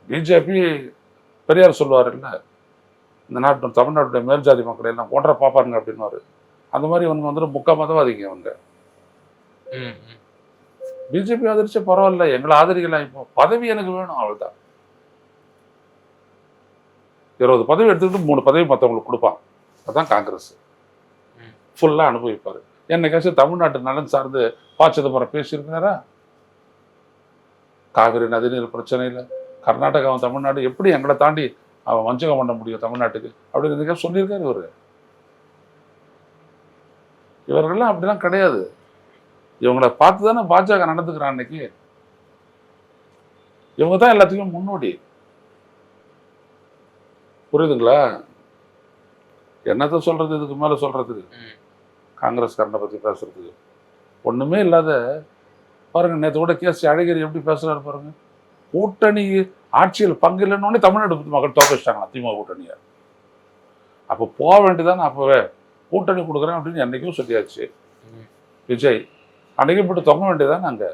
BJP Periyar சொல்லுவார் இல்லை, இந்த நாட்டு தமிழ்நாட்டுடைய மேல்ஜாதி மக்களை எல்லாம் ஒன்றரை பார்ப்பாருங்க அப்படின்வாரு. அந்த மாதிரி இவங்க வந்துட்டு முக்கா மதவாதிங்க அவங்க. பிஜேபி ஆதரிச்சா பரவாயில்ல, எங்களை ஆதரிக்கலாம், இப்போ பதவி எனக்கு வேணும் அவ்வளவுதான். 20 பதவி எடுத்துக்கிட்டு 3 பதவி மற்றவங்களுக்கு கொடுப்பான். அதுதான் காங்கிரஸ். ஃபுல்லாக அனுபவிப்பார். என்னைக்காச்சும் தமிழ்நாட்டு நலன் சார்ந்து ப. சிதம்பரம் பேசியிருக்கிறாரா? காவிரி நதிநீர் பிரச்சனையில் கர்நாடகாவும் தமிழ்நாடு எப்படி எங்களை தாண்டி அவன் வஞ்சகம் பண்ண முடியும் தமிழ்நாட்டுக்கு அப்படின்னு சொல்லியிருக்காரு இவர். இவர்கள்லாம் அப்படிலாம் கிடையாது. இவங்களை பார்த்து தானே பாஜக நடந்துக்கிறான் அன்னைக்கு. இவங்க தான் எல்லாத்துக்கும் முன்னோடி. புரியுதுங்களா? என்னத்த சொல்றது, இதுக்கு மேல சொல்றதுக்கு காங்கிரஸ்காரனை பத்தி பேசுறதுக்கு ஒண்ணுமே இல்லாத. பாருங்க, நேற்று கூட கேசி அழகிரி எப்படி பேசுறாரு பாருங்க. கூட்டணி ஆட்சியில் பங்கு இல்லைன்னு தமிழ்நாடு மக்கள் தோக்கடிச்சிட்டாங்க திமுக கூட்டணியை. அப்போ போக வேண்டியதானே, அப்பவே கூட்டணி கொடுக்குறேன் அப்படின்னு என்னைக்கும் சொல்லியாச்சு விஜய். அன்னைக்கு போட்டு தொங்க வேண்டியதானே அங்கே.